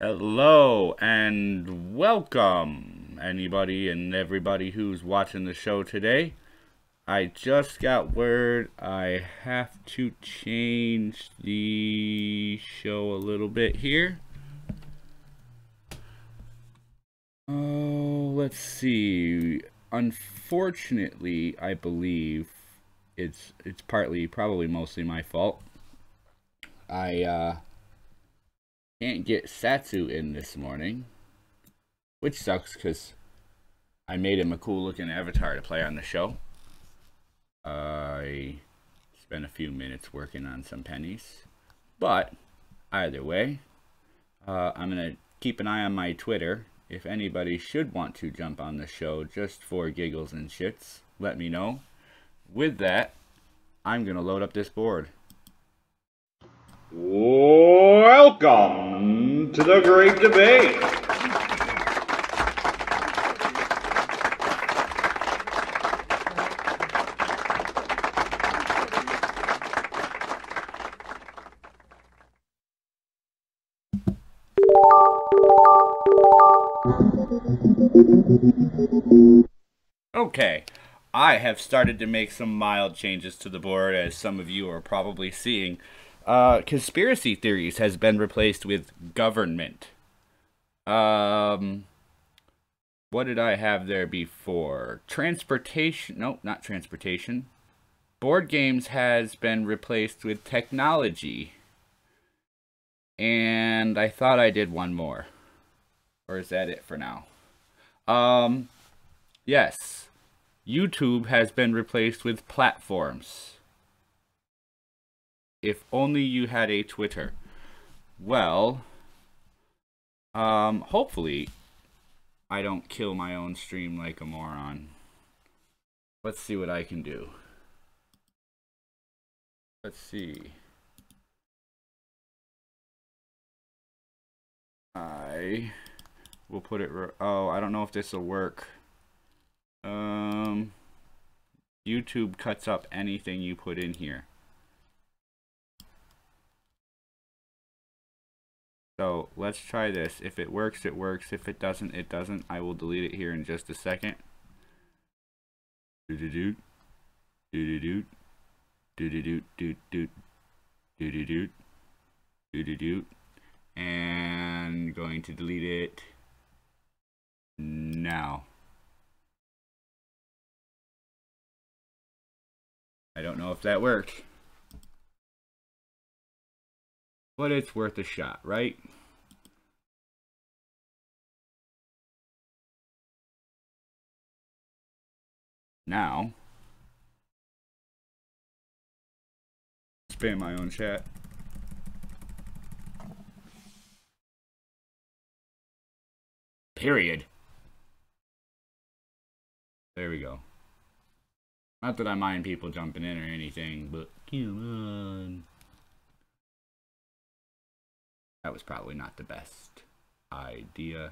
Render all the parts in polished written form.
Hello and welcome, anybody and everybody who's watching the show today. I just got word I have to change the show a little bit here. Oh, let's see. Unfortunately, I believe it's probably mostly my fault. I can't get Satsu in this morning, which sucks because I made him a cool looking avatar to play on the show. I spent a few minutes working on some pennies, but either way, I'm gonna keep an eye on my Twitter. If anybody should want to jump on the show just for giggles and shits, let me know. With that, I'm gonna load up this board. Welcome to the Great Debate. Okay, I have started to make some mild changes to the board, as some of you are probably seeing. Conspiracy theories has been replaced with government. What did I have there before? Transportation. No, not transportation. Board games has been replaced with technology. And I thought I did one more. Or is that it for now? Yes. YouTube has been replaced with platforms. If only you had a Twitter. Well, hopefully I don't kill my own stream like a moron. Let's see what I can do. Let's see. I will put it. Oh, I don't know if this will work. YouTube cuts up anything you put in here. So let's try this. If it works, it works. If it doesn't, it doesn't. I will delete it here in just a second. Do-do-do. Do-do-do. Do-do-do. Do-do-do. Do-do-do. Do-do-do. And going to delete it now. I don't know if that worked, but it's worth a shot, right? Now, spam my own chat. Period. There we go. Not that I mind people jumping in or anything, but come on. That was probably not the best idea.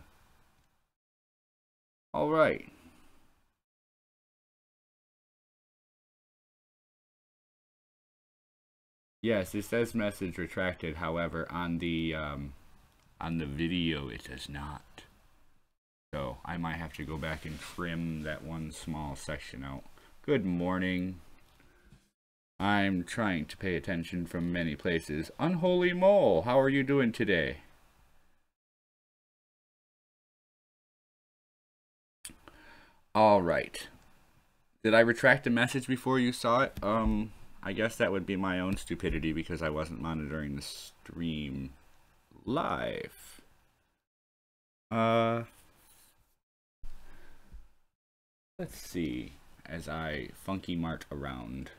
All right. Yes, it says message retracted. However, on the video, it does not. So I might have to go back and trim that one small section out. Good morning. I'm trying to pay attention from many places. Unholy Mole, how are you doing today? All right. Did I retract a message before you saw it? I guess that would be my own stupidity because I wasn't monitoring the stream live. Let's see as I funky mart around.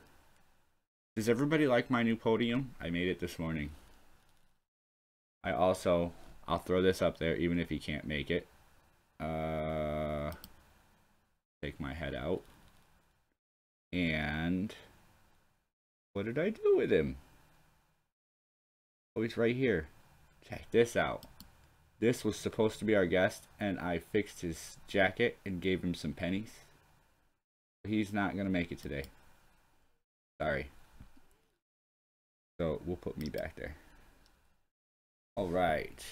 Does everybody like my new podium? I made it this morning. I'll throw this up there even if he can't make it. Take my head out. And what did I do with him? Oh, he's right here. Check this out. This was supposed to be our guest, and I fixed his jacket and gave him some pennies. He's not gonna make it today. Sorry. So we'll put me back there. All right.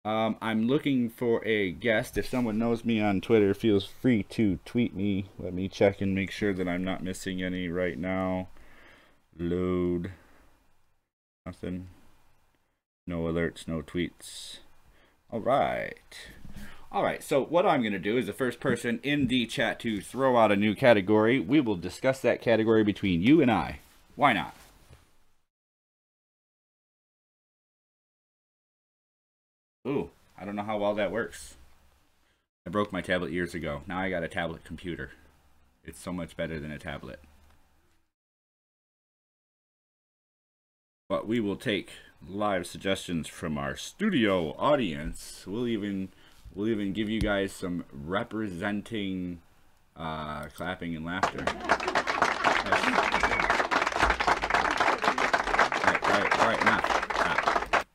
I'm looking for a guest. If someone knows me on Twitter, feels free to tweet me. Let me check and make sure that I'm not missing any right now. Load. Nothing. No alerts, no tweets. All right. All right, so what I'm going to do is the first person in the chat to throw out a new category, we will discuss that category between you and I. Why not? Ooh, I don't know how well that works. I broke my tablet years ago. Now I got a tablet computer. It's so much better than a tablet. But we will take live suggestions from our studio audience. We'll even give you guys some representing clapping and laughter. All right, enough. Stop.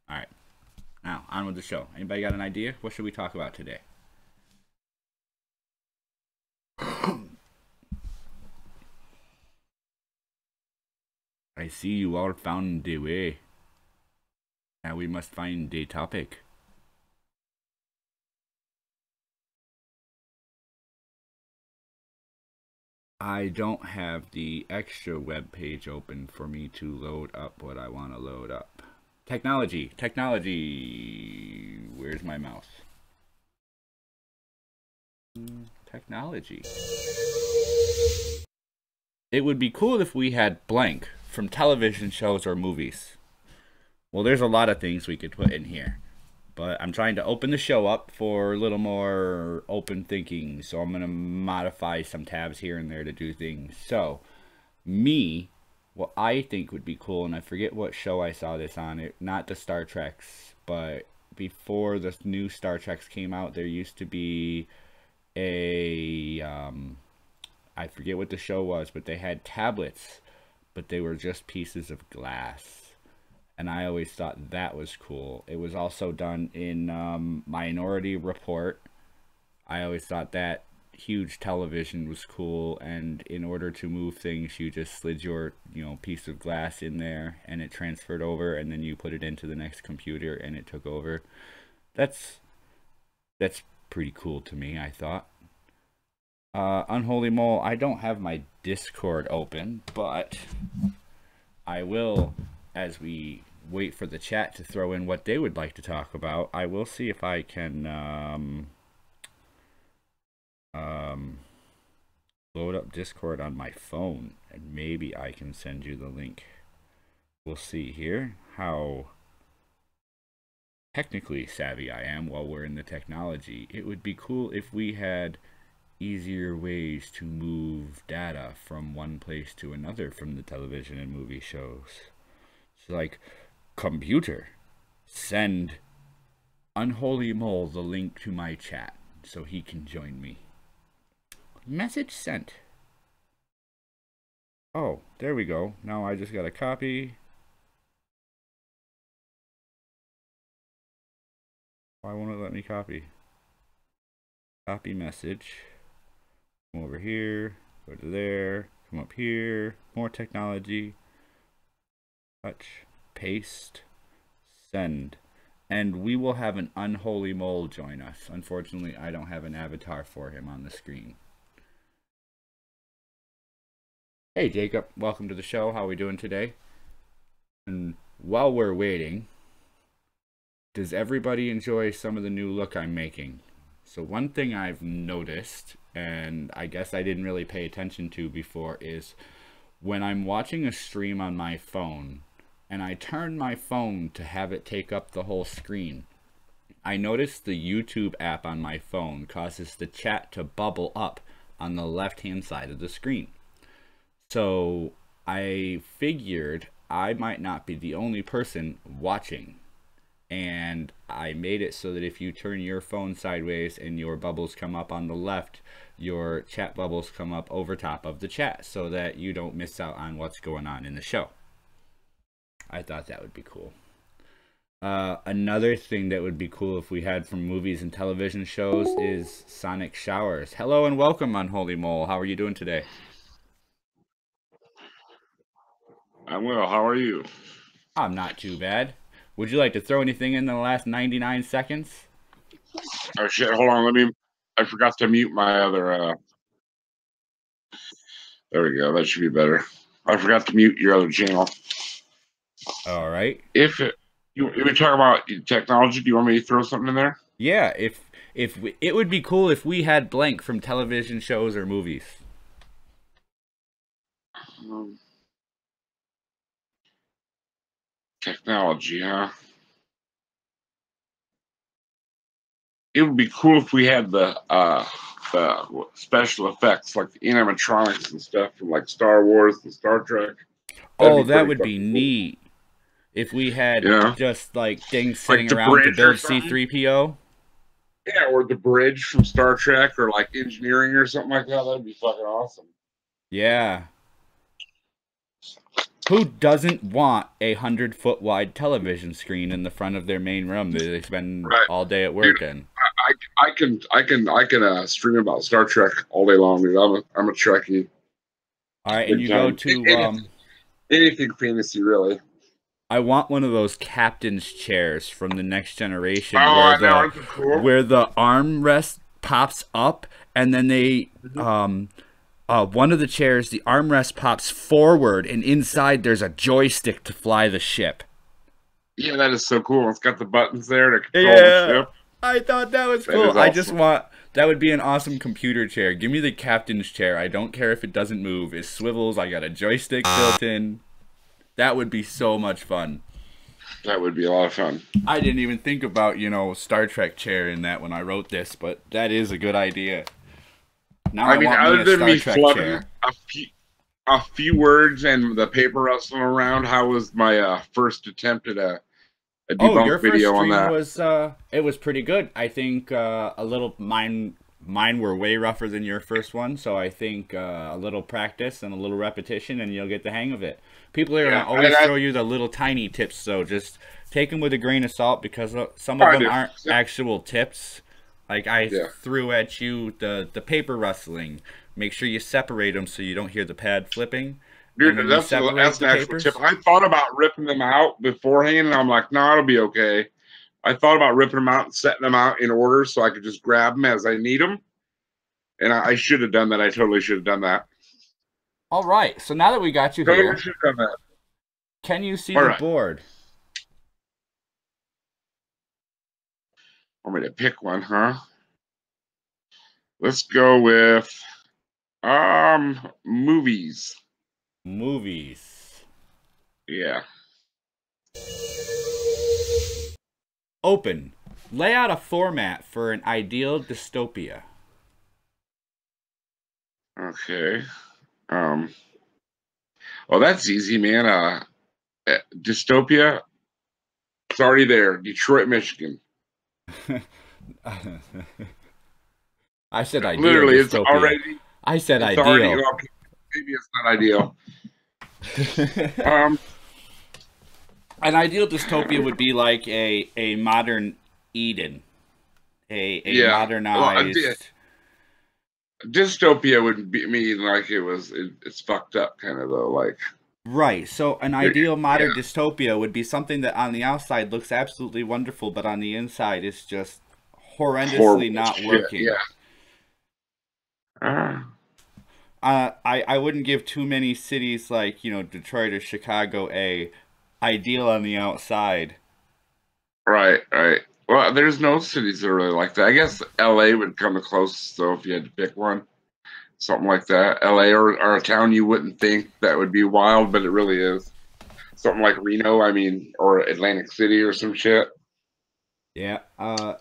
All right, now on with the show. Anybody got an idea? What should we talk about today? I see you all found the way. Now we must find the topic. I don't have the extra web page open for me to load up what I want to load up. Technology. Where's my mouse? Technology. It would be cool if we had blank from television shows or movies. Well, there's a lot of things we could put in here. But I'm trying to open the show up for a little more open thinking. So I'm going to modify some tabs here and there to do things. So, what I think would be cool, and I forget what show I saw this on, it not the Star Treks, but before the new Star Treks came out, there used to be a, I forget what the show was, but they had tablets, but they were just pieces of glass. And I always thought that was cool. It was also done in Minority Report. I always thought that huge television was cool, and in order to move things, you just slid your piece of glass in there, and it transferred over, and then you put it into the next computer, and it took over. That's pretty cool to me, I thought. Unholy Mole, I don't have my Discord open, but I will, as we wait for the chat to throw in what they would like to talk about, I will see if I can load up Discord on my phone, and maybe I can send you the link. We'll see here how technically savvy I am while we're in the technology. It would be cool if we had easier ways to move data from one place to another from the television and movie shows. So like, computer, send Unholy Mole the link to my chat so he can join me. Message sent. Oh, there we go. Now I just got a copy. Why won't it let me copy? Copy message. Come over here. Go to there. Come up here. More technology. Touch. Paste. Send. And we will have an unholy mole join us. Unfortunately, I don't have an avatar for him on the screen. Hey, Jacob. Welcome to the show. How are we doing today? And while we're waiting, does everybody enjoy some of the new look I'm making? So one thing I've noticed, and I guess I didn't really pay attention to before, is when I'm watching a stream on my phone, and I turn my phone to have it take up the whole screen, I notice the YouTube app on my phone causes the chat to bubble up on the left-hand side of the screen. So I figured I might not be the only person watching. And I made it so that if you turn your phone sideways and your bubbles come up on the left, your chat bubbles come up over top of the chat so that you don't miss out on what's going on in the show. I thought that would be cool. Another thing that would be cool if we had from movies and television shows is sonic showers. Hello and welcome, Unholy Mole. How are you doing today? I'm well. How are you? I'm not too bad. Would you like to throw anything in the last 99 seconds? Oh shit! Hold on. I forgot to mute my other. There we go. That should be better. I forgot to mute your other channel. All right. If you talk about technology, do you want me to throw something in there? Yeah, it would be cool if we had blank from television shows or movies. Technology, huh? It would be cool if we had the special effects like the animatronics and stuff from like Star Wars and Star Trek. That'd Oh, be that pretty would be fucking cool. neat. If we had Yeah, just like things like sitting the around to bridge or build something. C3PO. Yeah, or the bridge from Star Trek, or like engineering or something like that. That'd be fucking awesome. Yeah. Who doesn't want a 100-foot wide television screen in the front of their main room that they spend Right, all day at dude. work in? I can stream about Star Trek all day long, dude. I'm a Trekkie, All right, and big you go time. to Anything fantasy, really. I want one of those captain's chairs from the Next Generation Oh, I know. Aren't they cool? where the armrest pops up and then they one of the chairs, the armrest pops forward and inside there's a joystick to fly the ship. Yeah, that is so cool. It's got the buttons there to control the Yeah. ship. I thought that was That cool. is I just awesome. want that would be an awesome computer chair. Give me the captain's chair. I don't care if it doesn't move. It swivels. I got a joystick built in. That would be so much fun. That would be a lot of fun. I didn't even think about, Star Trek chair in that when I wrote this, but that is a good idea. Now I want me Other a than Star me Trek flubbing chair. a few words and the paper rustling around, how was my first attempt at a Oh, your debunk first video on stream that? was it was pretty good. I think a little mine were way rougher than your first one, so I think a little practice and a little repetition and you'll get the hang of it. People are Yeah, gonna always throw you the little tiny tips, so just take them with a grain of salt because some of I them do. aren't actual tips. Like I Yeah. threw at you the paper rustling. Make sure you separate them so you don't hear the pad flipping. Dude, And when you that's separate an the actual tip. papers, I thought about ripping them out beforehand, and I'm like, no, it'll be okay. I thought about ripping them out and setting them out in order so I could just grab them as I need them. And I should have done that. I totally should have done that. all right. So now that we got you Totally here, should have done that. can you see All the right. board? Want me to pick one, huh? Let's go with movies. Movies. Yeah. Open. Lay out a format for an ideal dystopia. Okay. Well, that's easy, man. Dystopia. It's already there. Detroit, Michigan. I said ideal Literally, it's dystopia. already, I said it's already, ideal. well, maybe it's not ideal. Um, An ideal dystopia would be like a modern Eden, a yeah. Well, modernized. dystopia would be mean like it's fucked up kind of though. Like, Right. So an it, ideal yeah, modern dystopia would be something that on the outside looks absolutely wonderful, but on the inside is just horrible horrendously not shit. working. Yeah. Uh, I wouldn't give too many cities like, Detroit or Chicago a ideal on the outside. right, right. Well, there's no cities that are really like that. I guess LA would come the closest though if you had to pick one. Something like that. LA or a town you wouldn't think that would be wild, but it really is. Something like Reno, I mean, or Atlantic City or some shit. Yeah.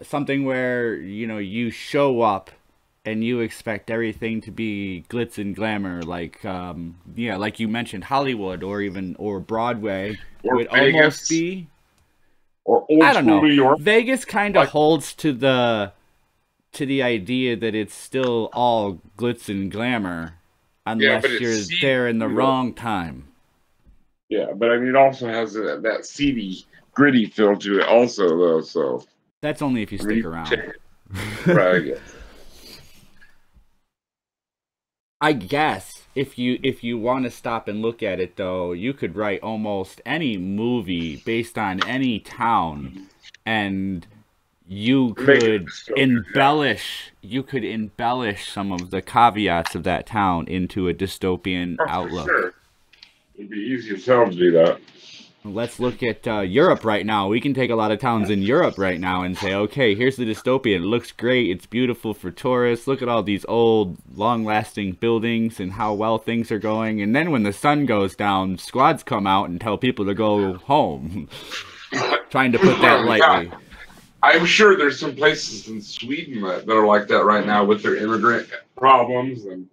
Something where, you show up and you expect everything to be glitz and glamour, like yeah, like you mentioned, Hollywood or Broadway Or would almost Vegas be. or I old don't school know. New York. Vegas kind of Like, holds to the idea that it's still all glitz and glamour yeah, but unless it's you're seedy, there in the you know. wrong time. Yeah, but I mean, it also has that seedy, gritty feel to it, also, though. So, That's only if you I mean, stick you can around. take it, right? I guess. I guess if you want to stop and look at it though, you could write almost any movie based on any town and you Make it a could dystopia. Yeah. embellish some of the caveats of that town into a dystopian Oh, for outlook. sure. It'd be easy as hell to do that. Let's look at Europe right now. We can take a lot of towns in Europe right now and say, okay, here's the dystopia. It looks great. It's beautiful for tourists. Look at all these old, long-lasting buildings and how well things are going. And then when the sun goes down, squads come out and tell people to go home. Trying to put that Yeah, lightly. I'm sure there's some places in Sweden that are like that right now with their immigrant problems and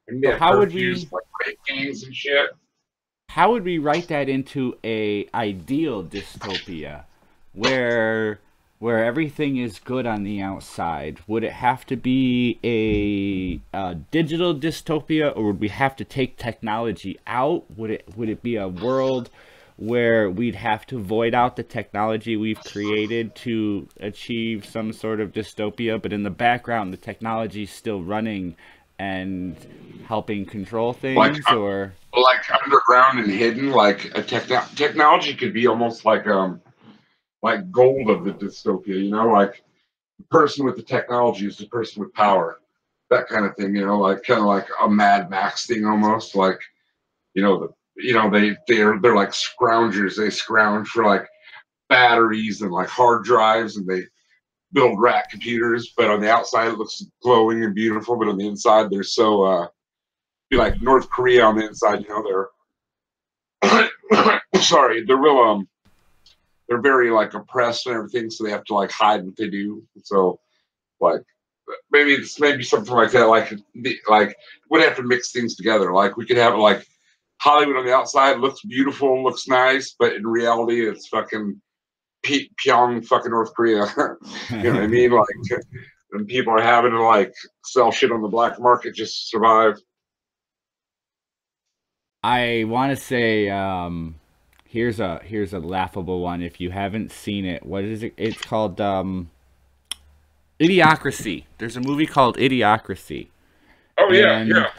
So yeah, curfews, like rape gangs and shit. how would we write that into a ideal dystopia where everything is good on the outside? Would it have to be a digital dystopia, or would we have to take technology out? Would it be a world where we'd have to void out the technology we've created to achieve some sort of dystopia, but in the background the technology's still running and helping control Like things? Or like underground and hidden, like a technology could be almost like gold of the dystopia, like the person with the technology is the person with power, that kind of thing, like kind of like a Mad Max thing almost, like they're like scroungers. They scrounge for like batteries and like hard drives, and they build rack computers. But on the outside, it looks glowing and beautiful, but on the inside, they're so be like North Korea on the inside. They're sorry, they're real they're very like oppressed and everything, so they have to like hide what they do. So like maybe something like that. Like we'd have to mix things together. Like we could have like Hollywood on the outside looks beautiful, looks nice, but in reality, it's fucking Pyong, fucking North Korea. You know what I mean? Like, and people are having to like sell shit on the black market just to survive. I want to say, here's a laughable one. If you haven't seen it, what is it? It's called Idiocracy. There's a movie called Idiocracy, Oh yeah, and yeah.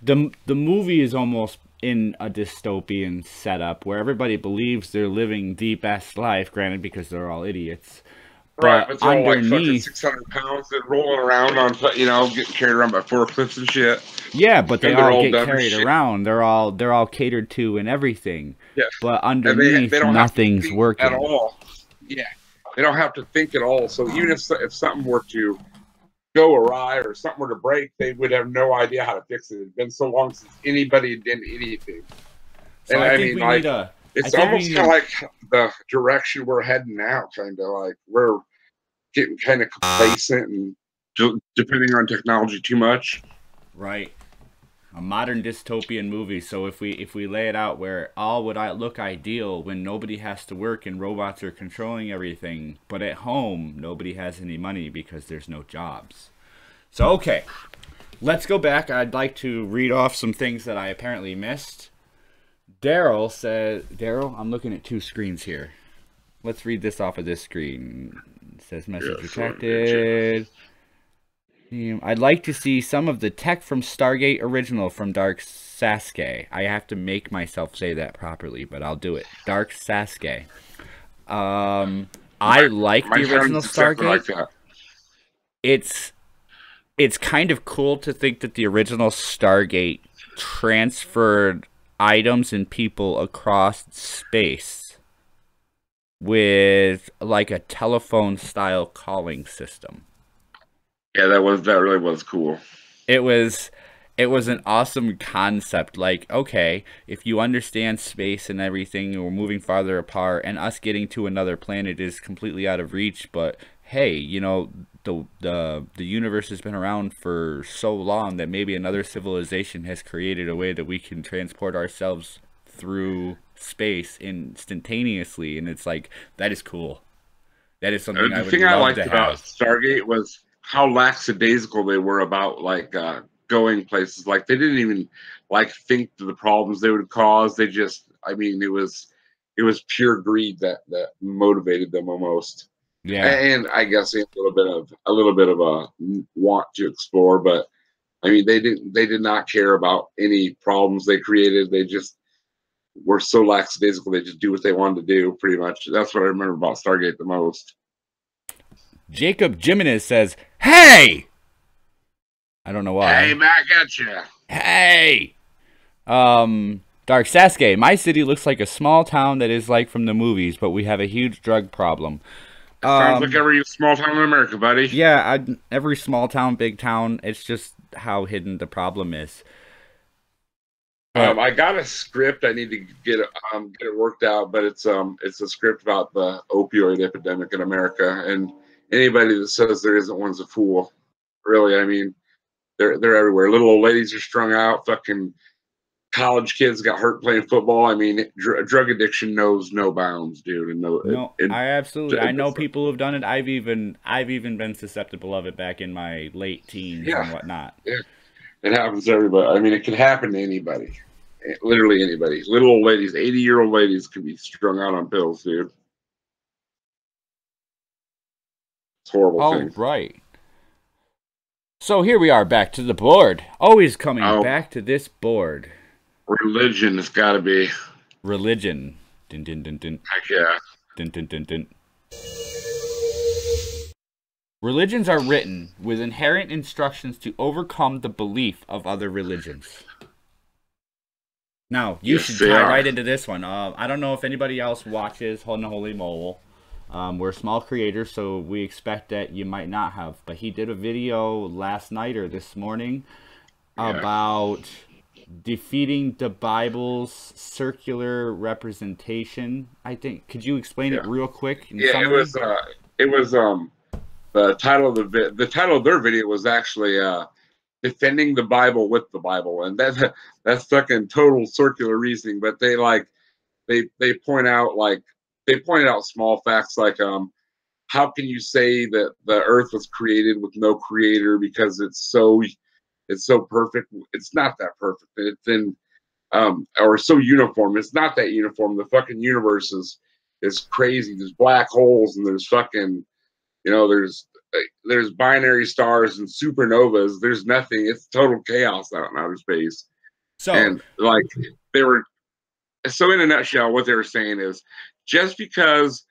the movie is almost in a dystopian setup where everybody believes they're living the best life. Granted, because they're all idiots, Right, but but they're all like fucking underneath, 600 pounds and rolling around on, getting carried around by forklifts and shit. yeah, but they And they're all all get dumb as carried shit. around. They're all catered to and everything. Yes. But And they underneath, don't have to nothing's think at working. all. Yeah. They don't have to think at all. So even if something were to go awry or something were to break, they would have no idea how to fix it. It's been so long since anybody did anything. So And I I think mean, we need like, a. I it's think we almost need kind a. of like the direction we're heading now, kind of like we're getting kind of complacent and depending on technology too much. Right. A modern dystopian movie. So if we lay it out where all would I look ideal when nobody has to work and robots are controlling everything, but at home nobody has any money because there's no jobs. So okay, let's go back. I'd like to read off some things that I apparently missed. Daryl said, Daryl, I'm looking at two screens here. Let's read this off of this screen. It says message protected. I'd like to see some of the tech from Stargate Original from Dark Sasuke. I have to make myself say that properly, but I'll do it. Dark Sasuke. I like the original Stargate. Like it's kind of cool to think that the original Stargate transferred items and people across space with like a telephone style calling system. Yeah, that really was cool. It was an awesome concept. Like, okay, if you understand space and everything, we're moving farther apart, and us getting to another planet is completely out of reach. But hey, you know, the universe has been around for so long that maybe another civilization has created a way that we can transport ourselves through space instantaneously, and it's like that is cool. That is something I would love to have. The thing I liked about Stargate was how lackadaisical they were about like going places. Like they didn't even like think to the problems they would cause. They just, I mean, it was pure greed that motivated them almost. Yeah, and I guess a little bit of a want to explore, but I mean they did not care about any problems they created. They just were so lackadaisical. They just do what they wanted to do. Pretty much, that's what I remember about Stargate the most. Jacob Jimenez says, "Hey!" I don't know why. Hey, back at you. Hey! Dark Sasuke. My city looks like a small town that is like from the movies, but we have a huge drug problem. Sounds like every small town in America, buddy. Yeah, every small town, big town. It's just how hidden the problem is. I got a script. I need to get it worked out, but it's a script about the opioid epidemic in America, and anybody that says there isn't one's a fool. Really, I mean, they're everywhere. Little old ladies are strung out. Fucking college kids got hurt playing football. I mean, drug addiction knows no bounds, dude. And I know people who've done it. I've even been susceptible of it back in my late teens and whatnot. Yeah, it happens to everybody. I mean, it can happen to anybody. Literally anybody. Little old ladies, 80-year-old ladies can be strung out on pills, dude. It's horrible thing. Right. So here we are back to the board. Always coming back to this board. Religion has got to be. Religion. Dun, dun, dun, dun. Heck yeah. Dun, dun, dun, dun. Religions are written with inherent instructions to overcome the belief of other religions. Now, you should tie right into this one. I don't know if anybody else watches Holy Mole. We're small creators, so we expect that you might not have. But he did a video last night or this morning about defeating the Bible's circular representation. I think. Could you explain it real quick? It was the title of the title of their video was actually defending the Bible with the Bible, and that's fucking total circular reasoning. But they pointed out small facts like how can you say that the earth was created with no creator because it's so perfect? It's not that perfect. It's in or so uniform. It's not that uniform. The fucking universe is crazy. There's black holes and there's fucking there's binary stars and supernovas. There's nothing. It's total chaos out in outer space. So in a nutshell, what they were saying is just because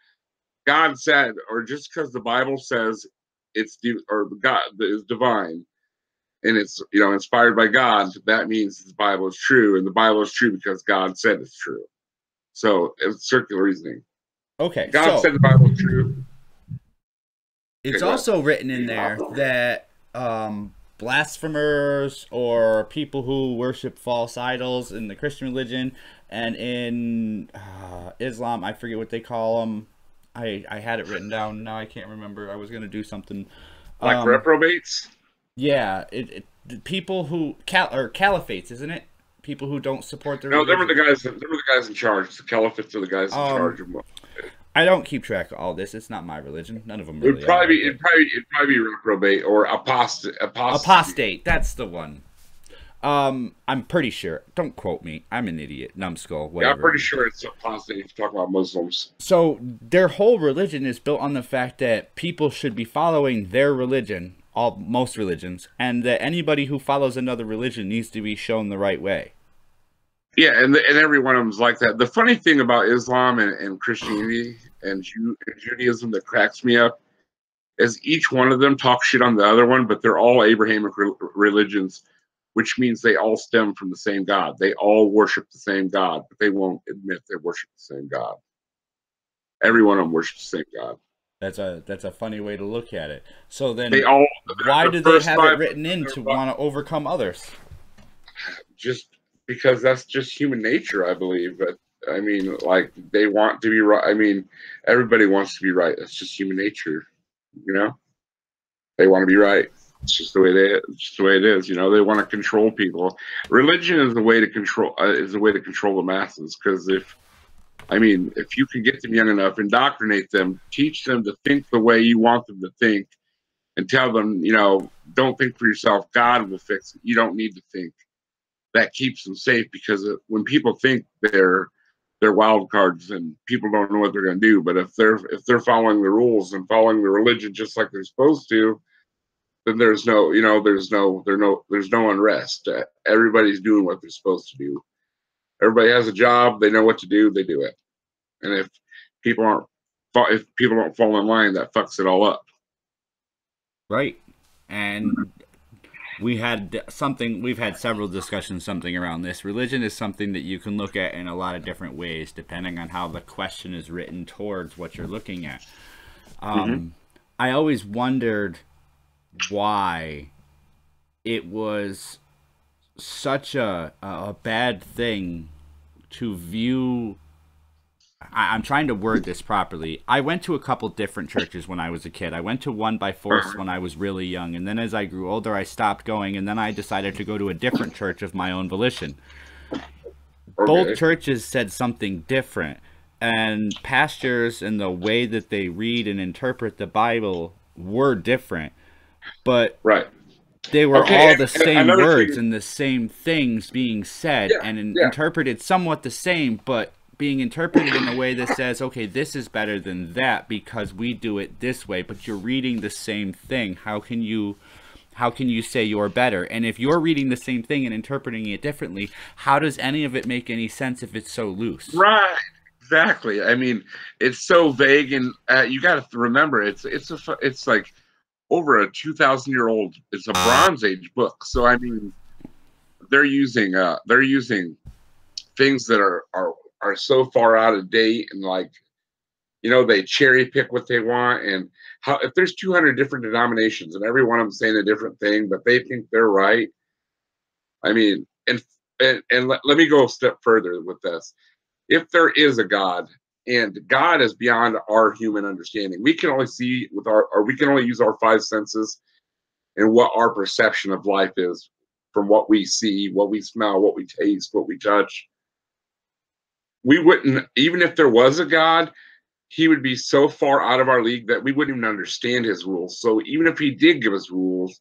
God said, or just because the Bible says God is divine and it's inspired by God, that means the Bible is true, and the Bible is true because God said it's true. So it's circular reasoning. Okay, God said the Bible is true. It's also written in there that blasphemers or people who worship false idols in the Christian religion and in Islam, I forget what they call them. I had it written down. Now I can't remember. I was going to do something. Like reprobates? Yeah. people who caliphates, isn't it? People who don't support their No, religion. they were the guys in charge. The caliphates are the guys in charge of. I don't keep track of all this. It's not my religion. None of them really It'd probably are. it'd probably be reprobate or apostate. Apostate. That's the one. I'm pretty sure. Don't quote me. I'm an idiot. Numbskull. Whatever. Yeah, I'm pretty sure it's apostate if you talk about Muslims. So their whole religion is built on the fact that people should be following their religion, most religions, and that anybody who follows another religion needs to be shown the right way. Yeah, and every one of them's like that. The funny thing about Islam and Christianity and Judaism that cracks me up is each one of them talks shit on the other one, but they're all Abrahamic religions, which means they all stem from the same God. They all worship the same God, but they won't admit they worship the same God. Every one of them worships the same God. That's a funny way to look at it. So then, why do they have it written in to want to overcome others? Just because that's just human nature, I believe. But I mean, like, they want to be right. I mean, everybody wants to be right. That's just human nature, you know. They want to be right. It's just the way it is. You know, they want to control people. Religion is a way to control the masses. Because if you can get them young enough, indoctrinate them, teach them to think the way you want them to think, and tell them, you know, don't think for yourself. God will fix it. You don't need to think. That keeps them safe, because when people think they're wild cards and people don't know what they're going to do. But if they're following the rules and following the religion just like they're supposed to, then there's no unrest. Everybody's doing what they're supposed to do. Everybody has a job. They know what to do. They do it. And if people don't fall in line, that fucks it all up. Right. And we've had several discussions around this. Religion is something that you can look at in a lot of different ways, depending on how the question is written towards what you're looking at. I always wondered why it was such a bad thing to view. I'm trying to word this properly. I went to a couple different churches when I was a kid. I went to one by force when I was really young, and then as I grew older, I stopped going, and then I decided to go to a different church of my own volition. Okay. Both churches said something different, and pastors and the way that they read and interpret the Bible were different, but they were all the same words and the same things being said and interpreted somewhat the same, but being interpreted in a way that says, okay, this is better than that because we do it this way, but you're reading the same thing. How can you say you're better? And if you're reading the same thing and interpreting it differently, how does any of it make any sense if it's so loose? Right. Exactly. I mean, it's so vague, and you got to remember, it's like over a 2,000-year-old. It's a Bronze Age book, so I mean, they're using things that are so far out of date, and like, you know, they cherry pick what they want. And if there's 200 different denominations and every one of them saying a different thing, but they think they're right. I mean, and let me go a step further with this. If there is a God, and God is beyond our human understanding, we can only see we can only use our five senses and what our perception of life is from what we see, what we smell, what we taste, what we touch. We wouldn't, even if there was a God, he would be so far out of our league that we wouldn't even understand his rules. So even if he did give us rules,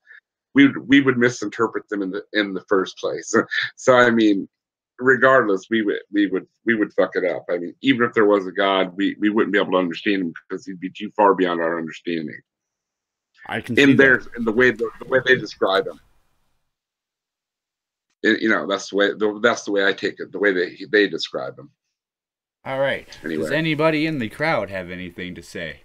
we would misinterpret them in the first place. So I mean, regardless, we would fuck it up. I mean, even if there was a God, we wouldn't be able to understand him because he'd be too far beyond our understanding. I can see that. In the way they describe him. You know, that's the way I take it. The way they describe him. All right. Anyway. Does anybody in the crowd have anything to say?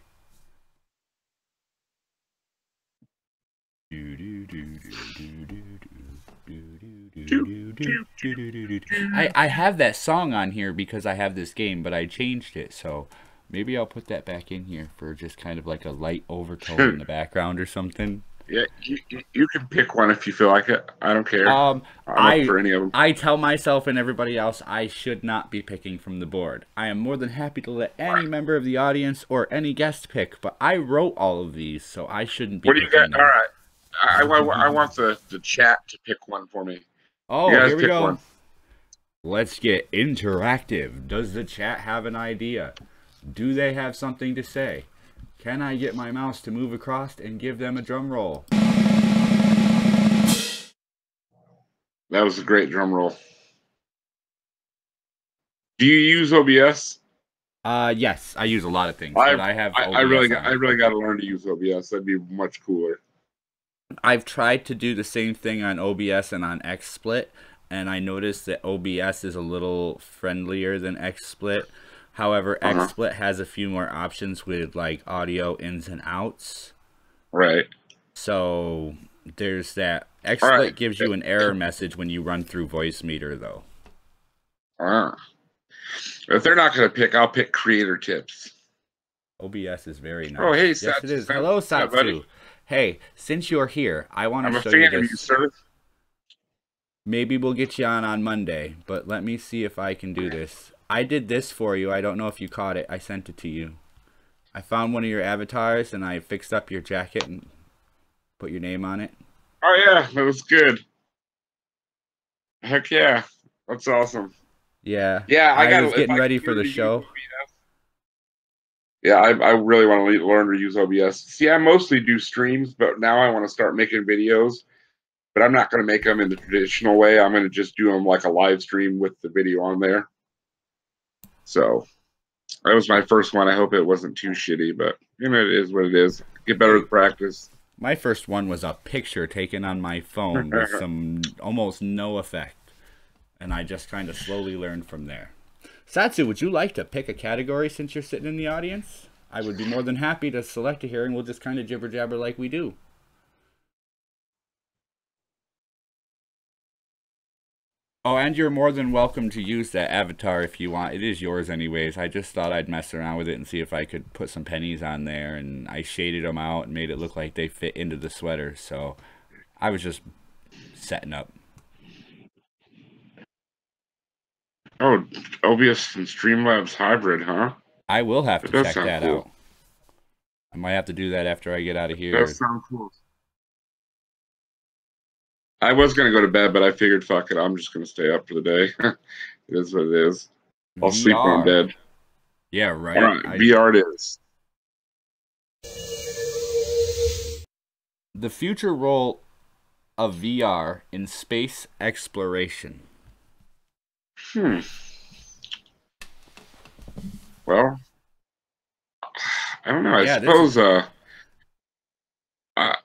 I have that song on here because I have this game, but I changed it, so maybe I'll put that back in here for just kind of like a light overtone in the background or something. Yeah, you can pick one if you feel like it. I don't care. I'm up for any of them. I tell myself and everybody else I should not be picking from the board. I am more than happy to let any member of the audience or any guest pick, but I wrote all of these, so I shouldn't be. What do you got? All right. I want the chat to pick one for me. You Oh, guys here we pick go. one. Let's get interactive. Does the chat have an idea? Do they have something to say? Can I get my mouse to move across and give them a drum roll? That was a great drum roll. Do you use OBS? Yes, I use a lot of things, but I have OBS I really on. got to learn to use OBS. That'd be much cooler. I've tried to do the same thing on OBS and on XSplit, and I noticed that OBS is a little friendlier than XSplit. However, XSplit has a few more options with like audio ins and outs. Right. So there's that. XSplit gives you an error message when you run through voice meter, though. If they're not going to pick, I'll pick creator tips. OBS is very nice. Oh, hey, yes, Satsu. it is. Hello, Satsu. Hey, since you're here, I want to show you this. I'm a fan of you, sir. Maybe we'll get you on Monday, but let me see if I can do this. I did this for you. I don't know if you caught it. I sent it to you. I found one of your avatars, and I fixed up your jacket and put your name on it. Oh, yeah. That was good. Heck yeah. That's awesome. Yeah. Yeah, I was getting ready for the show. Yeah, I really want to learn to use OBS. See, I mostly do streams, but now I want to start making videos. But I'm not going to make them in the traditional way. I'm going to just do them like a live stream with the video on there. So that was my first one. I hope it wasn't too shitty, but you know, it is what it is. Get better with practice. My first one was a picture taken on my phone with some almost no effect. And I just kind of slowly learned from there. Satsu, would you like to pick a category since you're sitting in the audience? I would be more than happy to select a here, and we'll just kind of jibber jabber like we do. Oh, and you're more than welcome to use that avatar if you want. It is yours anyways. I just thought I'd mess around with it and see if I could put some pennies on there, and I shaded them out and made it look like they fit into the sweater. So I was just setting up. Oh, OBS and Streamlabs hybrid, huh? I will have to check that out. I might have to do that after I get out of here. That sounds cool. I was going to go to bed, but I figured, fuck it, I'm just going to stay up for the day. It is what it is. I'll sleep when I'm dead. Yeah, right. All right, VR it is. The future role of VR in space exploration. Well, I don't know. I suppose.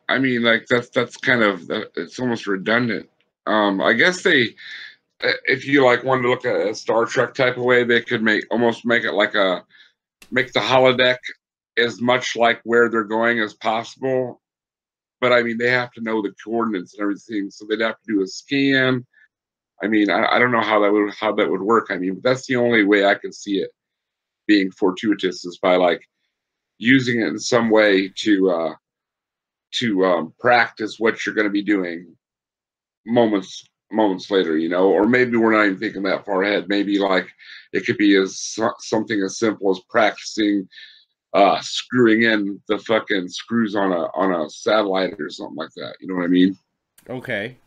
I mean, like that's kind of it's almost redundant. I guess if you like wanted to look at a Star Trek type of way, they could almost make it like make the holodeck as much like where they're going as possible. But I mean, they have to know the coordinates and everything, so they'd have to do a scan. I mean, I don't know how that would work. I mean, but that's the only way I can see it being fortuitous is by like using it in some way to practice what you're going to be doing moments later, you know, or maybe we're not even thinking that far ahead. Maybe like it could be something as simple as practicing screwing in the fucking screws on a satellite or something like that. You know what I mean? Okay.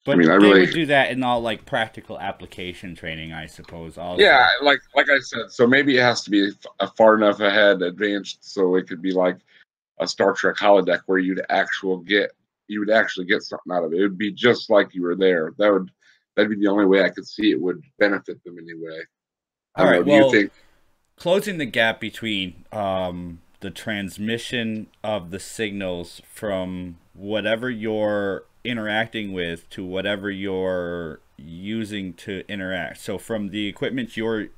But I mean, they would do that in all like practical application training, I suppose. Also. Yeah, like I said, so maybe it has to be far enough ahead, advanced, so it could be like a Star Trek holodeck where you'd actually get something out of it. It would be just like you were there. That'd be the only way I could see it would benefit them anyway. All right. Well, do you think closing the gap between the transmission of the signals from whatever you're interacting with to whatever you're using to interact. So from the equipment you're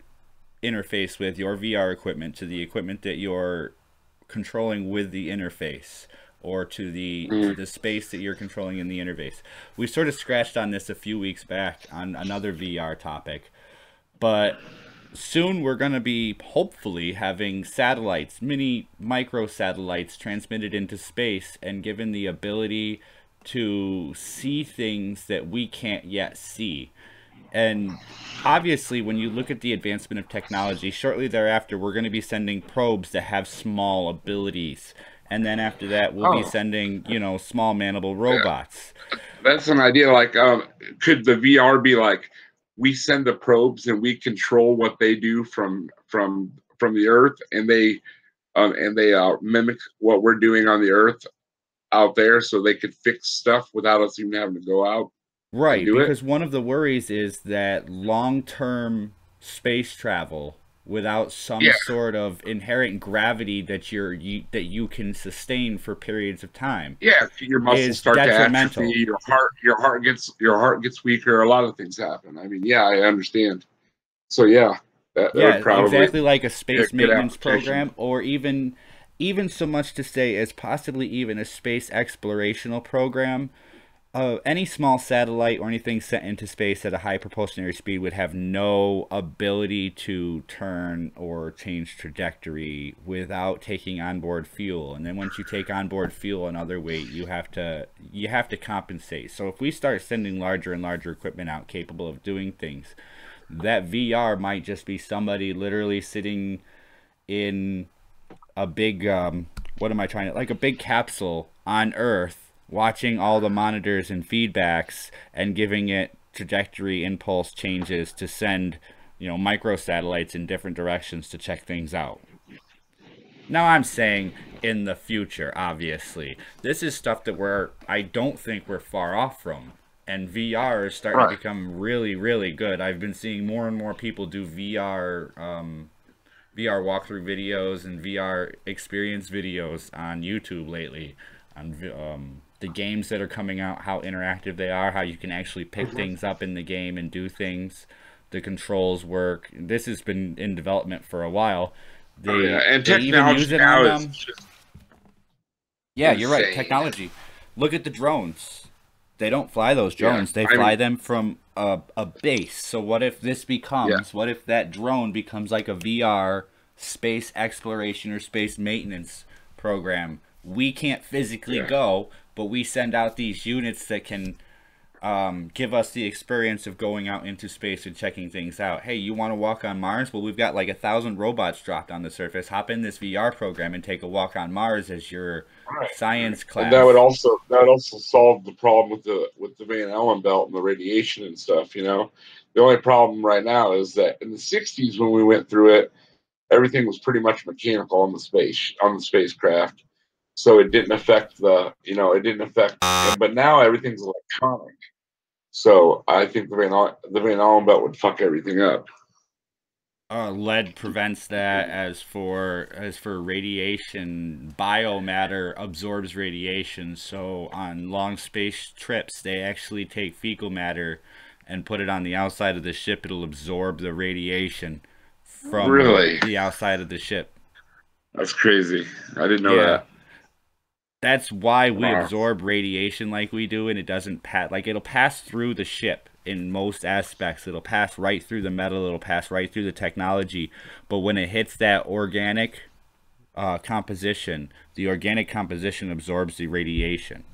interface with, your VR equipment, to the equipment that you're controlling with the interface, or to the space that you're controlling in the interface. We sort of scratched on this a few weeks back on another VR topic, but soon we're going to be hopefully having satellites, mini micro satellites transmitted into space and given the ability to see things that we can't yet see. And obviously, when you look at the advancement of technology, shortly thereafter, we're going to be sending probes that have small abilities. and then after that we'll be Oh, sending, small manable robots. that's an idea. Like, could the VR be like, we send the probes and we control what they do from the Earth, and they mimic what we're doing on the Earth out there, so they could fix stuff without us even having to go out and Right, do it. because one of the worries is that long-term space travel without some Yeah, sort of inherent gravity that you can sustain for periods of time yeah. Your muscles is start to atrophy. detrimental. Your heart gets weaker. A lot of things happen. I mean, yeah, I understand. So yeah, that would Yeah, probably exactly like a be a space good maintenance application. program, or even so much to say as possibly even a space explorational program. Any small satellite or anything sent into space at a high propulsionary speed would have no ability to turn or change trajectory without taking onboard fuel. And then once you take onboard fuel and other weight, you have to compensate. So if we start sending larger and larger equipment out capable of doing things, that VR might just be somebody literally sitting in a big what am I trying to, like a big capsule on Earth, watching all the monitors and feedbacks and giving it trajectory impulse changes to send, micro satellites in different directions to check things out. Now I'm saying in the future, obviously. This is stuff that I don't think we're far off from. And VR is starting to Right. become really, really good. I've been seeing more and more people do VR walkthrough videos and VR experience videos on YouTube lately, on the games that are coming out, how interactive they are, how you can actually pick Mhm. things up in the game and do things. The controls work. This has been in development for a while. Oh yeah, and They even technology use it now on is just Yeah, you're right. insane. Technology. Look at the drones. They don't fly those Yeah, drones. They I fly mean, them from a base. So yeah, what if that drone becomes like a VR space exploration or space maintenance program? We can't physically yeah. go, but we send out these units that can give us the experience of going out into space and checking things out. Hey, you want to walk on Mars? Well, we've got like 1,000 robots dropped on the surface. Hop in this VR program and take a walk on Mars as your Right, right. science And that would class. also solve the problem with the Van Allen belt and the radiation and stuff. The only problem right now is that in the '60s when we went through it, everything was pretty much mechanical on the spacecraft, so it didn't affect it didn't affect. But now everything's electronic, so I think the Van Allen belt would fuck everything up. Lead prevents that. As for radiation, biomatter absorbs radiation. So on long space trips, they actually take fecal matter and put it on the outside of the ship. It'll absorb the radiation from Really, the outside of the ship. that's crazy. I didn't know Yeah, that. that's why we Wow. absorb radiation like we do, and it doesn't pass. Like it'll pass through the ship in most aspects. It'll pass right through the metal. It'll pass right through the technology. But when it hits that organic composition, the organic composition absorbs the radiation.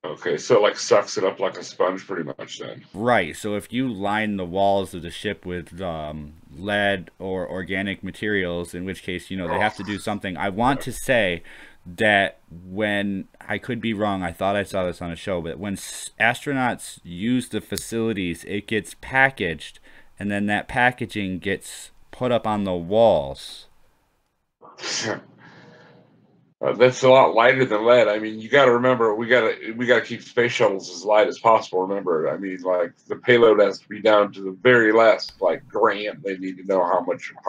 Okay, so like sucks it up like a sponge, pretty much then. Right. So if you line the walls of the ship with lead or organic materials, in which case, they Oh, have to do something. I want to say that when I could be wrong, I thought I saw this on a show, but when astronauts use the facilities, it gets packaged, and then that packaging gets put up on the walls. that's a lot lighter than lead. I mean, you got to remember we got to keep space shuttles as light as possible. Remember, I mean, like the payload has to be down to the very last like gram. They need to know how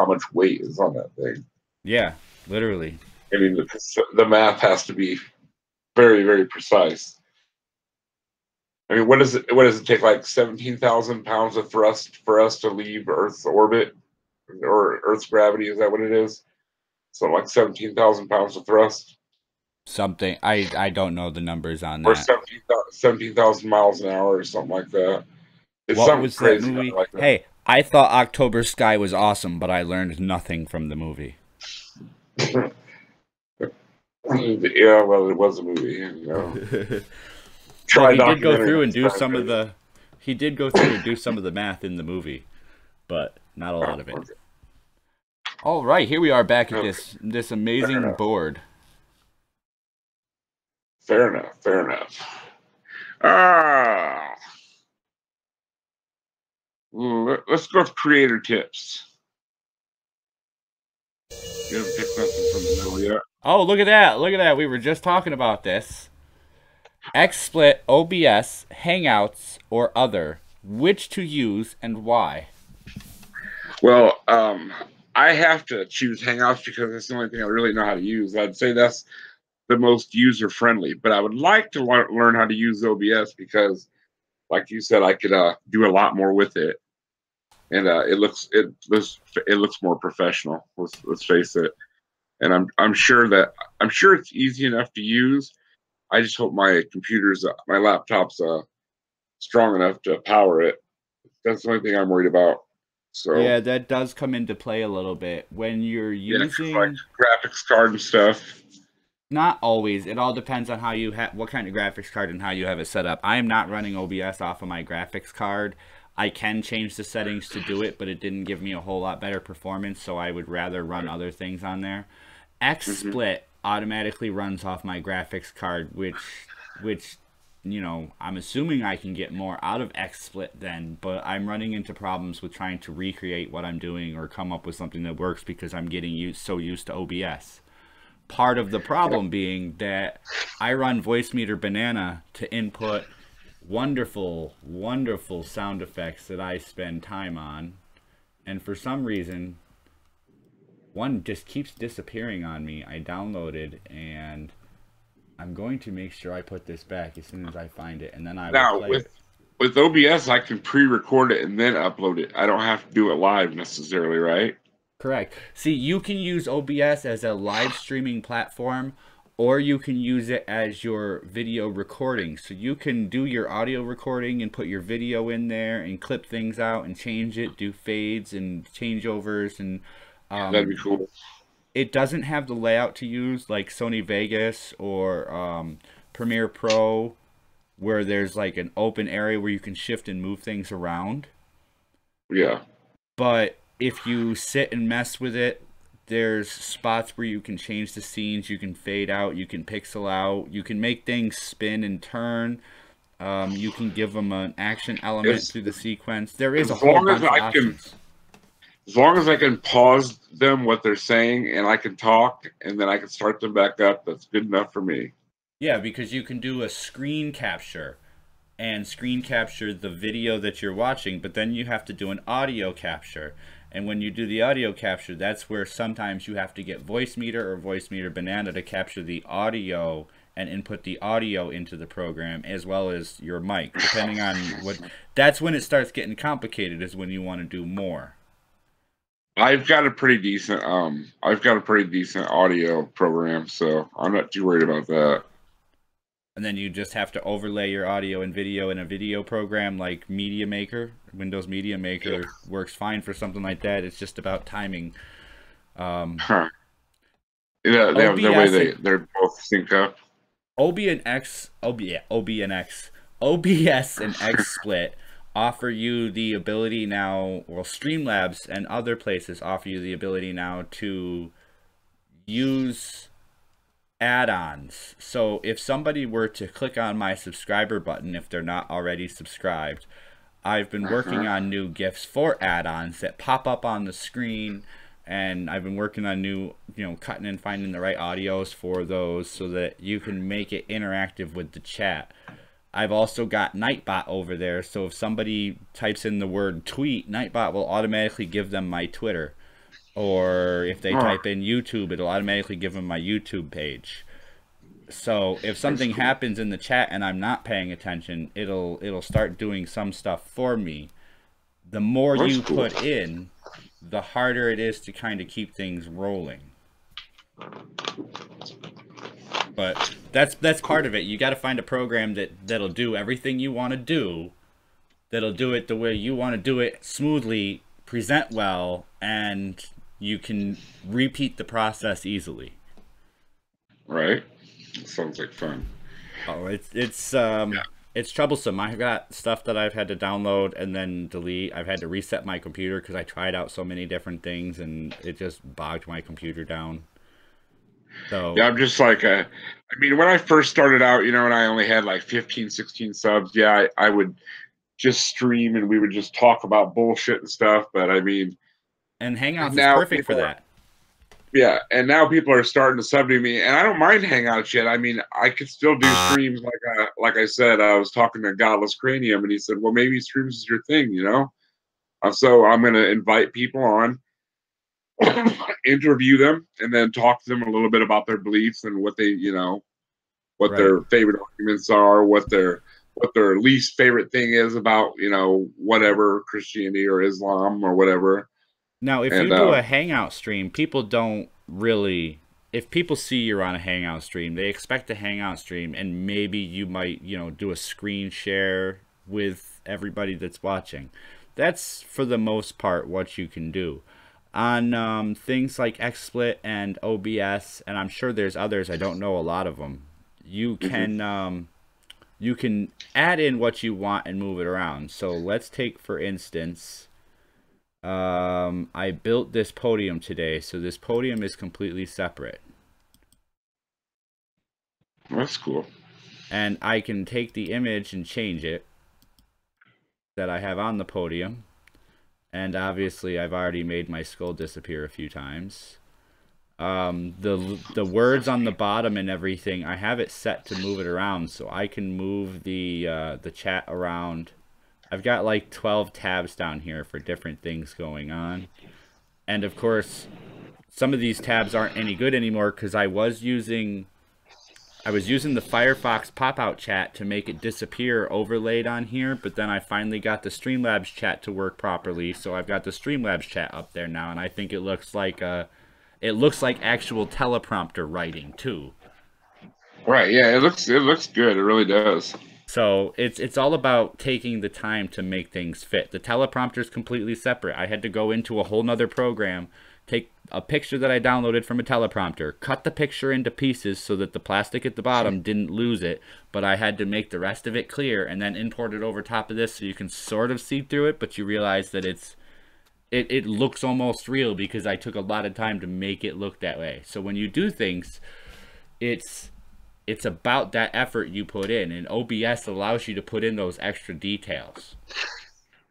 much weight is on that thing. Yeah, literally. I mean, the math has to be very very precise. I mean, what does it take? Like 17,000 pounds of thrust for us to leave Earth's orbit or Earth's gravity? Is that what it is? So like 17,000 pounds of thrust, Something I don't know the numbers on or that. 17,000 miles an hour, or something like that. It's What something was that crazy movie? like Hey, I thought October Sky was awesome, but I learned nothing from the movie. that. Yeah, well, it was a movie. Well, Try documentary next time, maybe. he did go through and do some of the math in the movie, but not a lot Oh, of it. okay. All right, here we are back at Okay, this fair amazing enough. board. Fair enough. Fair enough. Ah, let's go with creator tips. You haven't picked nothing from the middle yet. Oh, look at that. Look at that. We were just talking about this. XSplit, OBS, Hangouts, or other. Which to use and why? Well, I have to choose Hangouts because that's the only thing I really know how to use. I'd say that's the most user friendly, but I would like to learn how to use OBS because, like you said, I could do a lot more with it, and it looks more professional. Let's face it, and I'm sure it's easy enough to use. I just hope my laptop's strong enough to power it. That's the only thing I'm worried about. So Yeah, that does come into play a little bit. When you're yeah, 'cause, like using, graphics card and stuff. not always, it all depends on how you have, what kind of graphics card and how you have it set up. I am not running OBS off of my graphics card. I can change the settings to do it, but it didn't give me a whole lot better performance, so I would rather run other things on there. XSplit automatically runs off my graphics card, which I'm assuming I can get more out of XSplit then, but I'm running into problems with trying to recreate what I'm doing or come up with something that works because I'm getting so used to OBS. Part of the problem being that I run Voicemeeter Banana to input wonderful, wonderful sound effects that I spend time on, and for some reason, one just keeps disappearing on me. I downloaded, and I'm going to make sure I put this back as soon as I find it, and then I will play it. With OBS, I can pre-record it and then upload it. I don't have to do it live necessarily, right? Correct. See, you can use OBS as a live streaming platform, or you can use it as your video recording. So you can do your audio recording and put your video in there and clip things out and change it, do fades and changeovers, and That'd be cool. it doesn't have the layout to use like Sony Vegas or Premiere Pro, where there's like an open area where you can shift and move things around. Yeah. But if you sit and mess with it, there's spots where you can change the scenes, you can fade out, you can pixel out, you can make things spin and turn. You can give them an action element through the sequence. There is a whole bunch of options. As long as I can pause them what they're saying and I can talk and then I can start them back up, that's good enough for me. Yeah, because you can do a screen capture and screen capture the video that you're watching, but then you have to do an audio capture. And when you do the audio capture, that's where sometimes you have to get Voicemeeter or Voicemeeter Banana to capture the audio and input the audio into the program as well as your mic, depending on what. That's when it starts getting complicated, is when you want to do more. I've got a pretty decent audio program, so I'm not too worried about that. And then you just have to overlay your audio and video in a video program like Media Maker. Windows Media Maker works fine for something like that. It's just about timing. Yeah, the way they're both sync up. OBS and XSplit offer you the ability now, well, Streamlabs and other places offer you the ability now to use add-ons. So if somebody were to click on my subscriber button, if they're not already subscribed, I've been working on new GIFs for add-ons that pop up on the screen, and I've been working on new, cutting and finding the right audios for those so that you can make it interactive with the chat. I've also got Nightbot over there, so if somebody types in the word tweet, Nightbot will automatically give them my Twitter. Or if they type in YouTube, it'll automatically give them my YouTube page. So if something happens in the chat and I'm not paying attention, it'll start doing some stuff for me. The more you put in, the harder it is to kind of keep things rolling. But that's part of it. You got to find a program that'll do everything you want to do, that'll do it the way you want to do it smoothly, present well, and you can repeat the process easily. Right. Sounds like fun. Oh, it's troublesome. I've got stuff that I've had to download and then delete. I've had to reset my computer because I tried out so many different things and it just bogged my computer down. So, Yeah, I'm just like I mean, when I first started out, you know, and I only had like 15, 16 subs, yeah, I would just stream and we would just talk about bullshit and stuff. But I mean, and Hangouts is now perfect for people are, that. yeah, and now people are starting to sub to me, and I don't mind Hangout shit. I mean, I could still do streams like I said. I was talking to Godless Cranium, and he said, "Well, maybe streams is your thing, you know." So I'm going to invite people on, interview them, and then talk to them a little bit about their beliefs and what they, you know, what Right. their favorite arguments are, what their least favorite thing is about, you know, whatever Christianity or Islam or whatever. Now, if you And do a Hangout stream, people don't really. If people see you're on a Hangout stream, they expect a Hangout stream, and maybe you might, do a screen share with everybody that's watching. That's for the most part what you can do. On things like XSplit and OBS, and I'm sure there's others. I don't know a lot of them. You can you can add in what you want and move it around. So let's take for instance. I built this podium today, so this podium is completely separate. that's cool. And I can take the image and change it that I have on the podium. And obviously, I've already made my skull disappear a few times. The words on the bottom and everything, I have it set to move it around, so I can move the chat around. I've got like 12 tabs down here for different things going on. And of course, some of these tabs aren't any good anymore because I was using the Firefox pop-out chat to make it disappear overlaid on here, but then I finally got the Streamlabs chat to work properly, so I've got the Streamlabs chat up there now, and I think it looks like actual teleprompter writing too. Right? Yeah, it looks good. It really does. So it's all about taking the time to make things fit. The teleprompter is completely separate. I had to go into a whole nother program, take a picture that I downloaded from a teleprompter, cut the picture into pieces so that the plastic at the bottom didn't lose it, but I had to make the rest of it clear and then import it over top of this so you can sort of see through it, but you realize that it looks almost real because I took a lot of time to make it look that way. So when you do things, it's about that effort you put in, and OBS allows you to put in those extra details.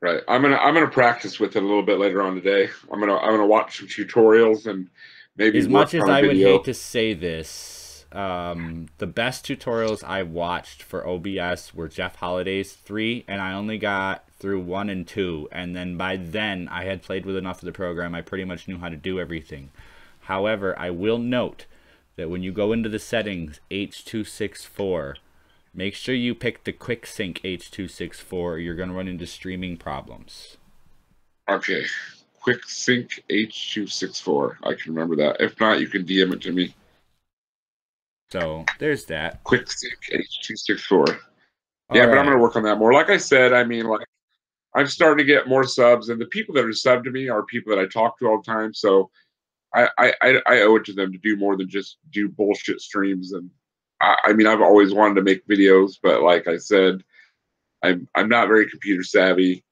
Right. I'm gonna practice with it a little bit later on today. I'm gonna watch some tutorials and maybe As work much as on a I would video. hate to say this, the best tutorials I watched for OBS were Jeff Holliday's 3, and I only got through 1 and 2, and then by then I had played with enough of the program I pretty much knew how to do everything. However, I will note that when you go into the settings H.264, make sure you pick the quick sync H.264 or you're going to run into streaming problems. Okay. Quick sync H.264. I can remember that. If not, you can DM it to me. So there's that. Quick sync H.264. All Yeah, but right. I'm gonna work on that more. Like I said, I mean, like I'm starting to get more subs, and the people that are subbed to me are people that I talk to all the time. So I owe it to them to do more than just do bullshit streams. And I mean, I've always wanted to make videos, but like I said, I'm not very computer savvy.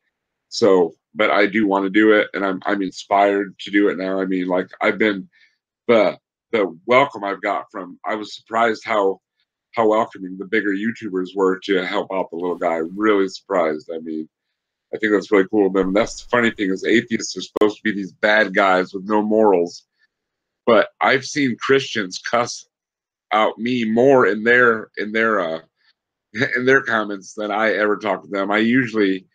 So, but I do want to do it, and I'm inspired to do it now. I mean, like I've been the the welcome I've got from. I was surprised how welcoming the bigger YouTubers were to help out the little guy. Really surprised. I mean, I think that's really cool of them. And that's the funny thing is atheists are supposed to be these bad guys with no morals. But I've seen Christians cuss out me more in their in their comments than I ever talk to them. I usually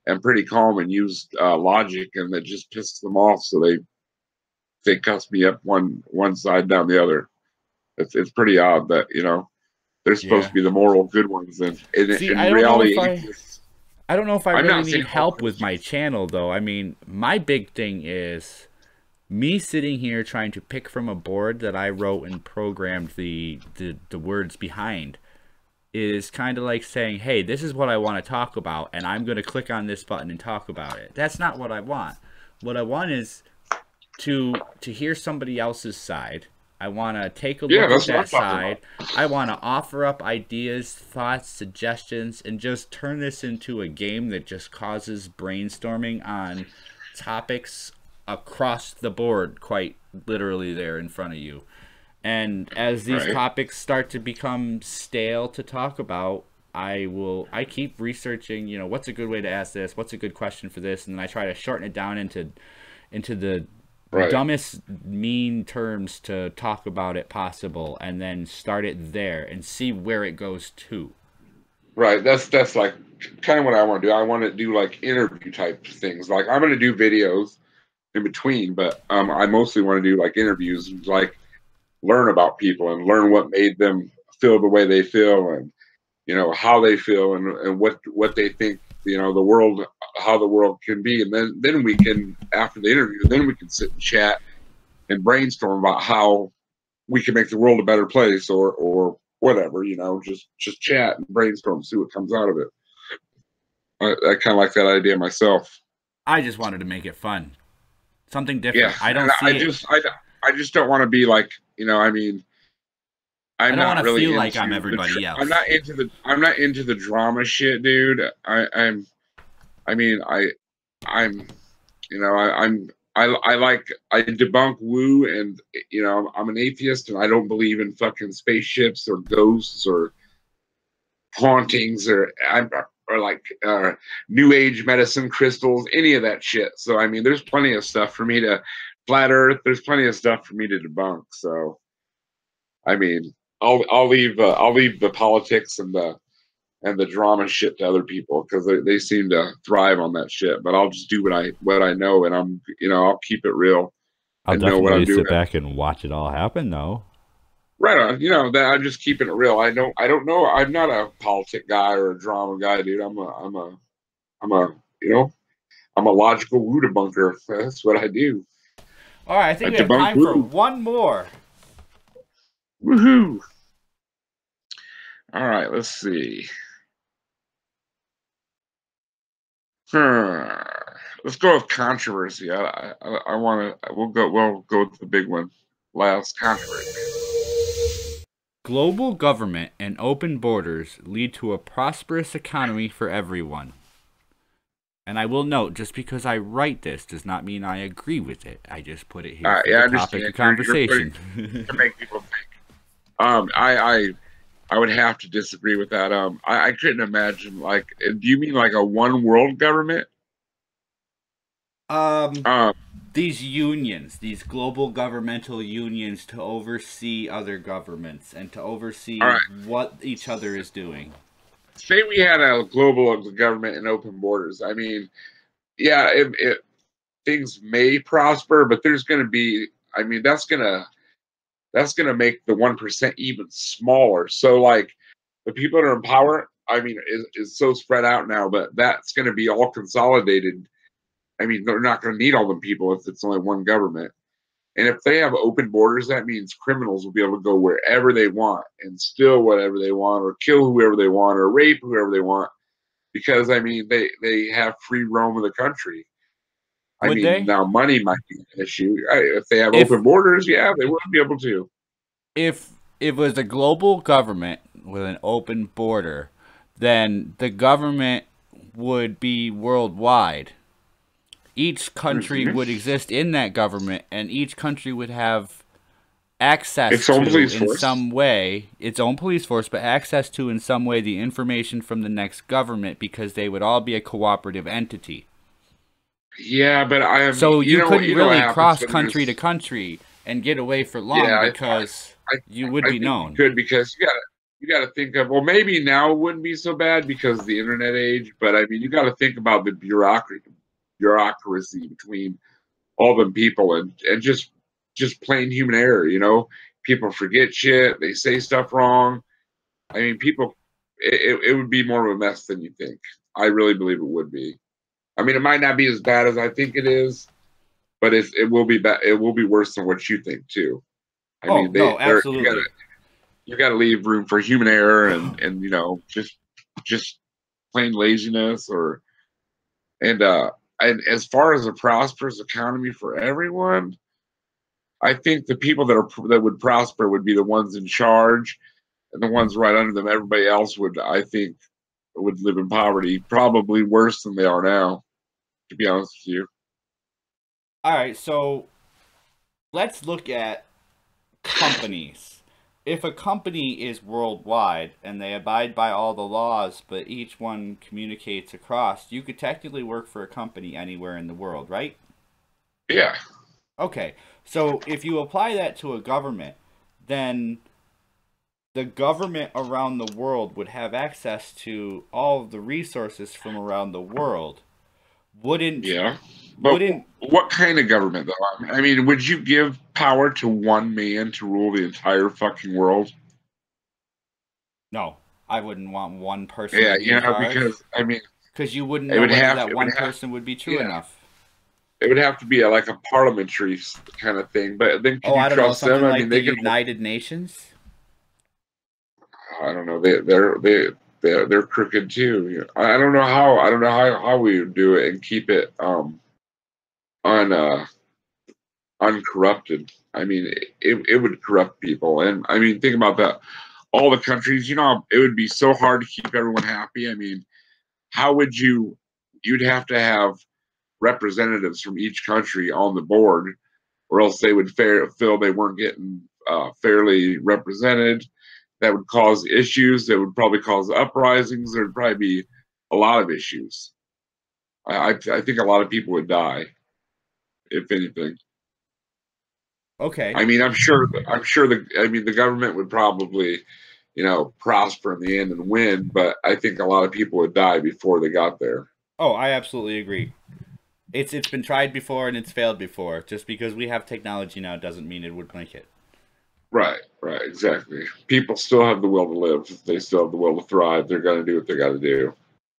am pretty calm and use logic, and that just pisses them off. So they cuss me up one side down the other. It's pretty odd that they're supposed Yeah. to be the moral good ones, and See, in reality, atheists. I don't know if I I'm really not need saying all help with my Christians. channel though. I mean, my big thing is me sitting here trying to pick from a board that I wrote and programmed the words behind is kind of like saying, hey, this is what I want to talk about, and I'm going to click on this button and talk about it. That's not what I want. What I want is to hear somebody else's side. I want to take a Yeah, look at that's what I'm that talking side. about. I want to offer up ideas, thoughts, suggestions, and just turn this into a game that just causes brainstorming on topics across the board, quite literally there in front of you. And as these Right. topics start to become stale to talk about, I keep researching, what's a good way to ask this, what's a good question for this, and then I try to shorten it down into the Right. dumbest mean terms to talk about it possible, and then start it there and see where it goes to. Right. That's like kind of what I want to do. I want to do like interview type things. Like I'm going to do videos in between, but I mostly want to do like interviews, like learn about people and learn what made them feel the way they feel, and how they feel, and what they think, the world, how the world can be. And then we can, after the interview, then we can sit and chat and brainstorm about how we can make the world a better place, or whatever, just chat and brainstorm, see what comes out of it. I kind of like that idea myself. I just wanted to make it fun, something Yeah. different. I And don't see it. I just don't want to be like, I mean, I I'm don't want not to really feel like I'm into everybody I'm else. not into the drama shit, dude. I mean, I'm, I like, I debunk woo, and I'm an atheist, and I don't believe in fucking spaceships or ghosts or hauntings, or like new age medicine, crystals, any of that shit. So I mean, there's plenty of stuff for me to flat Earth. There's plenty of stuff for me to debunk. So I mean, I'll leave the politics and the drama shit to other people, because they seem to thrive on that shit. But I'll just do what I know, and I'll keep it real I'll and know what I'm definitely doing. sit back and watch it all happen, though. Right on. That I'm just keeping it real. I don't know. I'm not a politic guy or a drama guy, dude. I'm a I'm a logical woo debunker. That's what I do. All right, I I think we have debunk time for woo. one more. Woohoo! All right, let's see. Hmm. Let's go with controversy. I want to. We'll go with the big one last. Controversy. Global government and open borders lead to a prosperous economy for everyone. And I will note, just because I write this does not mean I agree with it. I just put it here for Yeah, the I topic of understand. You're putting conversation. to make people think. I would have to disagree with that. I couldn't imagine, like. Do you mean like a one world government? um, Um. these unions, these global governmental unions to oversee other governments and to All oversee right. what each other is doing. Say we had a global government and open borders. I mean, yeah, things may prosper, but there's going to be. I mean, that's gonna make the 1% even smaller. So like the people that are in power, I mean, is so spread out now, but that's gonna be all consolidated. I mean, they're not gonna need all them people if it's only one government. And if they have open borders, that means criminals will be able to go wherever they want and steal whatever they want, or kill whoever they want, or rape whoever they want, because I mean they have free roam of the country. I Would mean, they? now money might be an issue. If they have If open borders, yeah, they would be able to. if it was a global government with an open border, then the government would be worldwide. Each country Mhm. would exist in that government, and each country would have access Its own to, police in force. some way, its own police force, but access to, in some way, the information from the next government, because they would all be a cooperative entity. Yeah, but I am, So you couldn't you know what really happens cross when country to there's, country and get away for long, yeah, because I, you would I be think you known. could, because you gotta think of, well, maybe now it wouldn't be so bad because of the internet age, but I mean, you got to think about the bureaucracy between all them people, and just plain human error. People forget shit, they say stuff wrong. I mean, people, it would be more of a mess than you think. I really believe it would be. I mean, it might not be as bad as I think it is, but it will be bad. It will be worse than what you think too. I Oh mean, no, they're absolutely. you gotta leave room for human error, and just plain laziness, or and uh and as far as a prosperous economy for everyone, I think the people that would prosper would be the ones in charge, and the ones right under them. Everybody else would, I think, would live in poverty, probably worse than they are now. To be honest with you. All right, so let's look at companies. If a company is worldwide and they abide by all the laws, but each one communicates across, you could technically work for a company anywhere in the world, right? Yeah. Okay, so if you apply that to a government, then the government around the world would have access to all of the resources from around the world. Wouldn't Yeah. But wouldn't what kind of government, though? I mean, would you give power to one man to rule the entire fucking world? No, I wouldn't want one person to Yeah, be in charge because I mean, because you wouldn't it know would whether have that it would one have person would be true yeah, enough. it would have to be like a parliamentary kind of thing. But then, Oh, could you I don't know, trust them? something I like mean, the they can. United Nations? I don't know. They're crooked too. I don't know how we would do it and keep it un uncorrupted. I mean, it would corrupt people, and I mean, think about that. All the countries, it would be so hard to keep everyone happy. I mean, how would you? You'd have to have representatives from each country on the board, or else they would feel they weren't getting fairly represented. That would cause issues. That would probably cause uprisings. There'd probably be a lot of issues. I think a lot of people would die, if anything. Okay. I mean, the government would probably, prosper in the end and win, but I think a lot of people would die before they got there. Oh, I absolutely agree. It's been tried before and it's failed before. Just because we have technology now doesn't mean it would make it. Right, exactly. People still have the will to live. They still have the will to thrive. They're going to do what they got to do.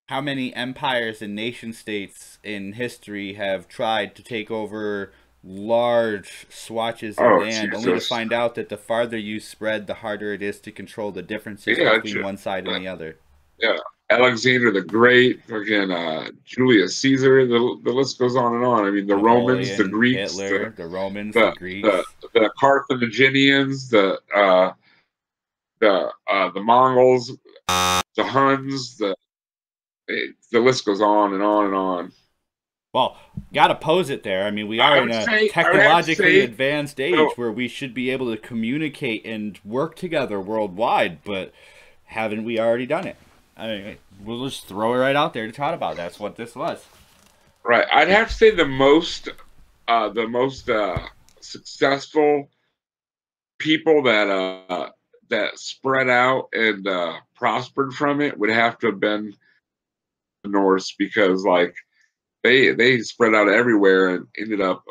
How many empires and nation states in history have tried to take over large swatches of Oh, land only to Jesus. find out that the farther you spread, the harder it is to control the differences Yeah, between one side and the other? yeah. Alexander the Great, again, Julius Caesar. The list goes on and on. I mean, the Romans, the Napoleon, Greeks, Hitler, the Romans, the the the, Greeks. the Carthaginians, the Mongols, the Huns. The list goes on and on and on. Well, gotta pose it there. I mean, we I are in would a say I would have to technologically say advanced age so. where we should be able to communicate and work together worldwide, but haven't we already done it? I mean, we'll just throw it right out there to talk about. That's what this was. Right, I'd have to say the most successful people that spread out and prospered from it would have to have been the Norse, because like they spread out everywhere and ended up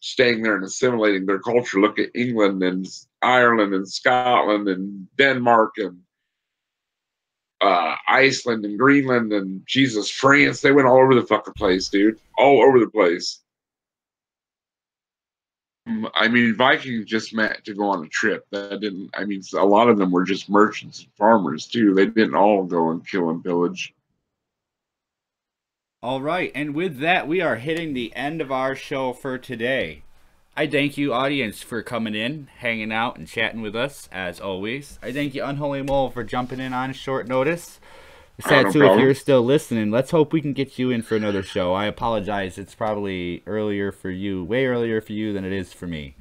staying there and assimilating their culture. Look at England and Ireland and Scotland and Denmark and Iceland and Greenland and Jesus, France. They went all over the fucking place, dude. All over the place. I mean, Vikings just meant to go on a trip. That didn't. I mean, a lot of them were just merchants and farmers too. They didn't all go and kill and pillage. All right, and with that, we are hitting the end of our show for today. I thank you, audience, for coming in, hanging out, and chatting with us, as always. I thank you, Unholy Mole, for jumping in on short notice. No Satsu, if problem. you're still listening, let's hope we can get you in for another show. I apologize, it's probably earlier for you, way earlier for you than it is for me.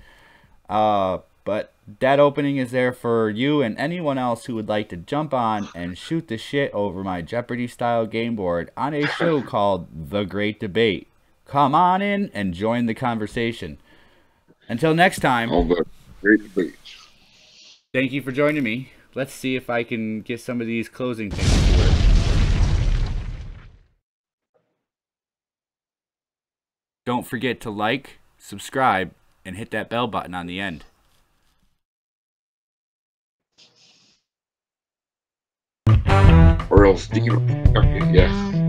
But that opening is there for you and anyone else who would like to jump on and shoot the shit over my Jeopardy-style game board on a show called The Great Debate. Come on in and join the conversation. Until next time, All the great debate. thank you for joining me. Let's see if I can get some of these closing things to work. Don't forget to like, subscribe, and hit that bell button on the end. Or else, okay, yeah.